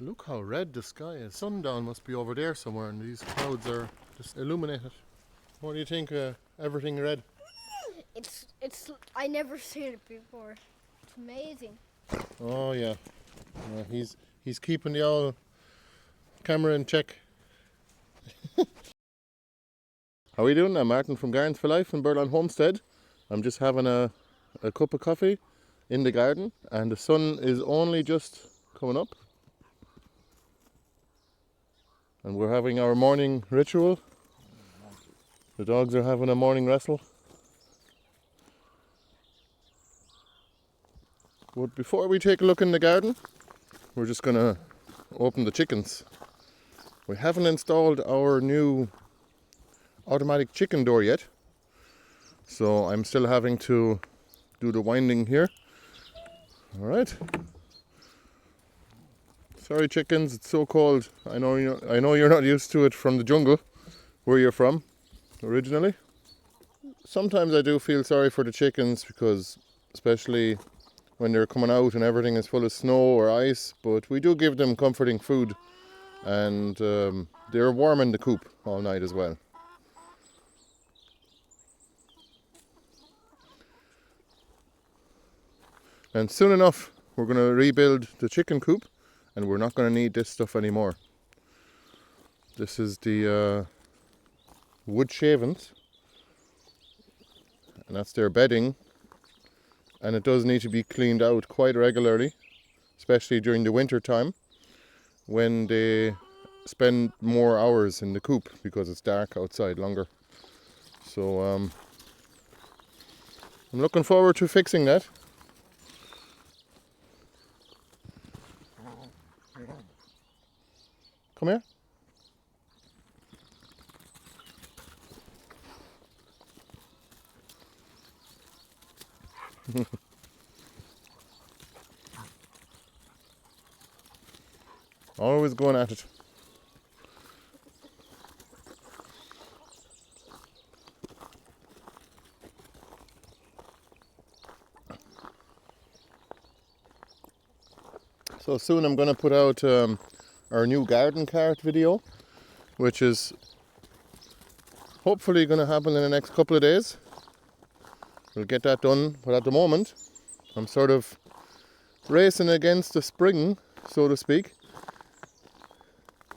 Look how red the sky is. Sundown must be over there somewhere and these clouds are just illuminated. What do you think? Everything red? It's I never seen it before. It's amazing. Oh yeah. He's keeping the old camera in check. How are you doing? I'm Martin from Gardens for Life in Birdland Homestead. I'm just having a cup of coffee in the garden and the sun is only just coming up. And we're having our morning ritual. The dogs are having a morning wrestle. But before we take a look in the garden, we're just going to open the chickens. We haven't installed our new automatic chicken door yet, so I'm still having to do the winding here. Alright. Sorry chickens, it's so cold. I know you're not used to it from the jungle where you're from originally. Sometimes I do feel sorry for the chickens because especially when they're coming out and everything is full of snow or ice, but we do give them comforting food and they're warm in the coop all night as well. And soon enough we're going to rebuild the chicken coop and we're not going to need this stuff anymore. This is the wood shavings and that's their bedding, and it does need to be cleaned out quite regularly, especially during the winter time when they spend more hours in the coop because it's dark outside longer. So I'm looking forward to fixing that. Come here. Always going at it. So soon I'm going to put out our new garden cart video, which is hopefully going to happen in the next couple of days. We'll get that done, but at the moment I'm sort of racing against the spring, so to speak.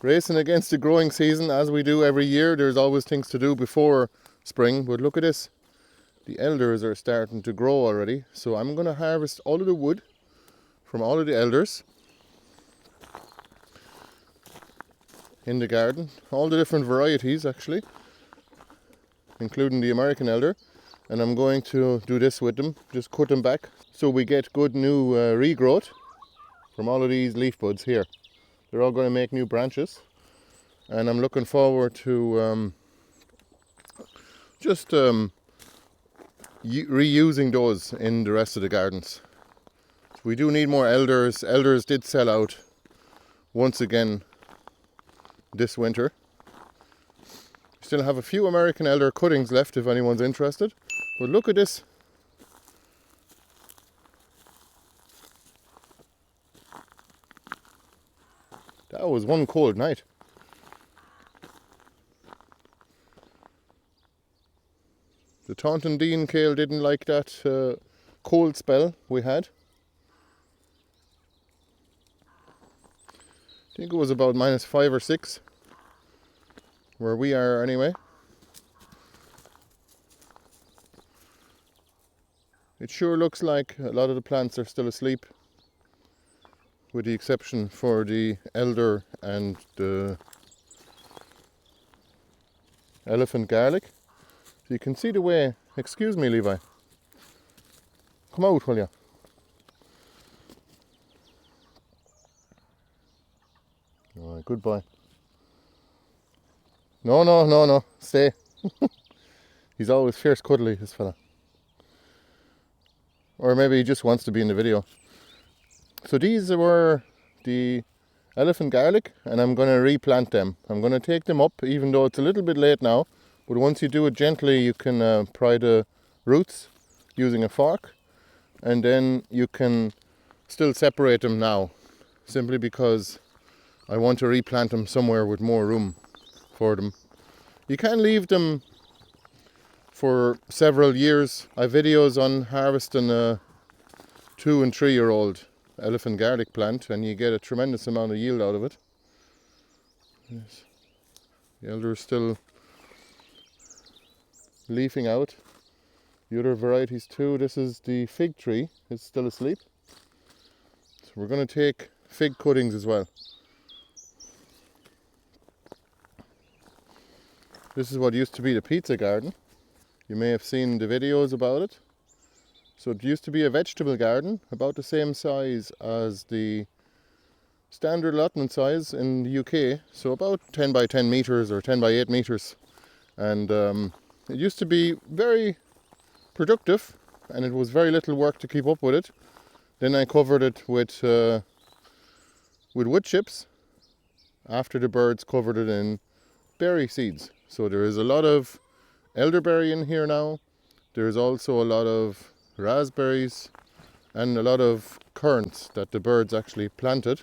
Racing against the growing season as we do every year. There's always things to do before spring, but look at this. The elders are starting to grow already, so I'm going to harvest all of the wood from all of the elders in the garden, all the different varieties actually, including the American elder, and I'm going to do this with them, just cut them back so we get good new regrowth from all of these leaf buds here. They're all going to make new branches, and I'm looking forward to reusing those in the rest of the gardens. We do need more elders. Elders did sell out once again this winter. Still have a few American elder cuttings left if anyone's interested. But look at this. That was one cold night. The Taunton Dean kale didn't like that cold spell we had. I think it was about -5 or 6 where we are anyway. It sure looks like a lot of the plants are still asleep, with the exception for the elder and the elephant garlic. So you can see the way, excuse me Levi, come out will you? Alright, good boy. No, stay. He's always fierce cuddly, this fella. Or maybe he just wants to be in the video. So these were the elephant garlic, and I'm going to replant them. I'm going to take them up, even though it's a little bit late now. But once you do it gently, you can pry the roots using a fork. And then you can still separate them now. Simply because I want to replant them somewhere with more room for them. You can leave them for several years. I have videos on harvesting a 2 and 3 year old elephant garlic plant, and you get a tremendous amount of yield out of it. Yes. The elder is still leafing out. The other varieties too. This is the fig tree. It's still asleep. So we're going to take fig cuttings as well. This is what used to be the pizza garden. You may have seen the videos about it. So it used to be a vegetable garden, about the same size as the standard allotment size in the UK. So about 10 by 10 meters or 10 by 8 meters. And it used to be very productive, and it was very little work to keep up with it. Then I covered it with wood chips after the birds covered it in berry seeds. So there is a lot of elderberry in here now. There's also a lot of raspberries and a lot of currants that the birds actually planted.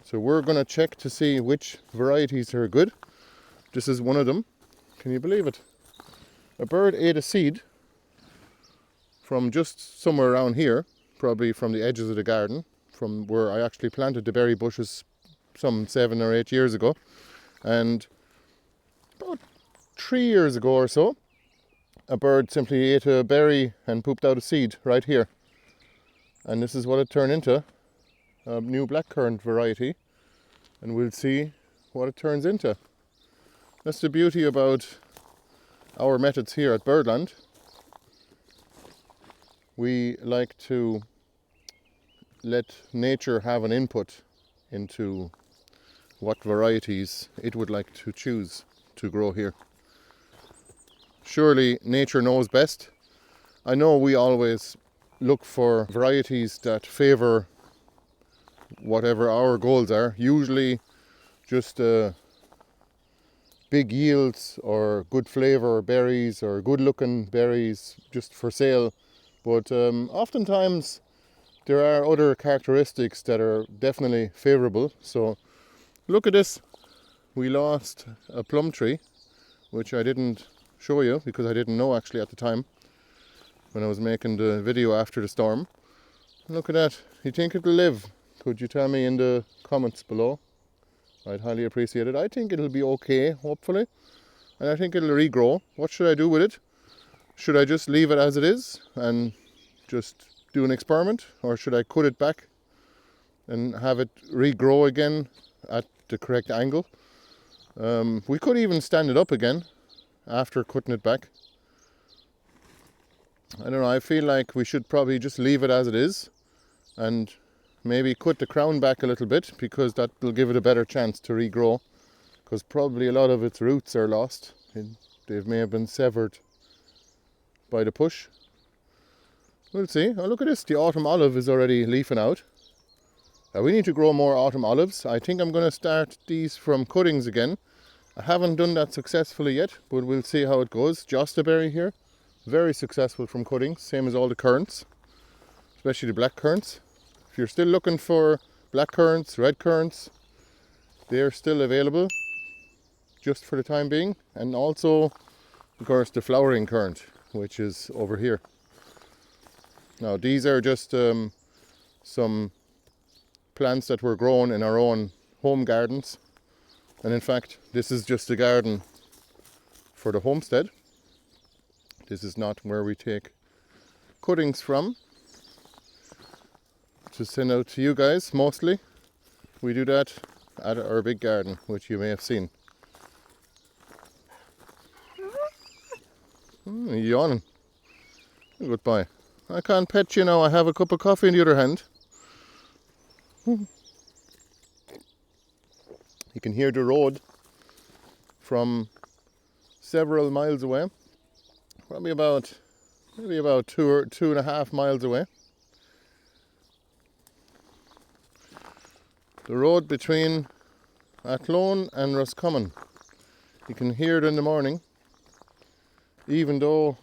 So we're going to check to see which varieties are good. This is one of them. Can you believe it? A bird ate a seed from just somewhere around here, probably from the edges of the garden, from where I actually planted the berry bushes some 7 or 8 years ago. And about 3 years ago or so, a bird simply ate a berry and pooped out a seed right here. And this is what it turned into, a new blackcurrant variety. And we'll see what it turns into. That's the beauty about our methods here at Birdland. We like to let nature have an input into what varieties it would like to choose to grow here. Surely nature knows best. I know we always look for varieties that favour whatever our goals are, usually just big yields or good flavour berries or good looking berries just for sale. But oftentimes there are other characteristics that are definitely favourable. So look at this. We lost a plum tree, which I didn't show you because I didn't know actually at the time when I was making the video after the storm. Look at that. You think it'll live? Could you tell me in the comments below? I'd highly appreciate it. I think it'll be okay, hopefully. And I think it'll regrow. What should I do with it? Should I just leave it as it is and just do an experiment? Or should I cut it back and have it regrow again at the correct angle? We could even stand it up again after cutting it back. I don't know, I feel like we should probably just leave it as it is and maybe cut the crown back a little bit, because that will give it a better chance to regrow, because probably a lot of its roots are lost. They may have been severed by the push. We'll see. Oh, look at this, the autumn olive is already leafing out. We need to grow more autumn olives. I think I'm going to start these from cuttings again. I haven't done that successfully yet, but we'll see how it goes. Jostaberry here, very successful from cuttings, same as all the currants, especially the black currants. If you're still looking for black currants, red currants, they're still available just for the time being. And also, of course, the flowering currant, which is over here. Now these are just some plants that were grown in our own home gardens. And in fact, this is just a garden for the homestead. This is not where we take cuttings from to send out to you guys mostly. We do that at our big garden, which you may have seen. You're yawning. Goodbye. I can't pet you now. I have a cup of coffee in the other hand. You can hear the road from several miles away. Probably about maybe about 2.5 miles away. The road between Athlone and Roscommon. You can hear it in the morning, even though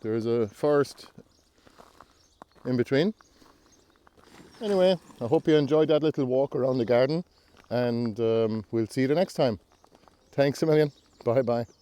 there is a forest in between. Anyway, I hope you enjoyed that little walk around the garden. and we'll see you the next time. Thanks a million. Bye bye.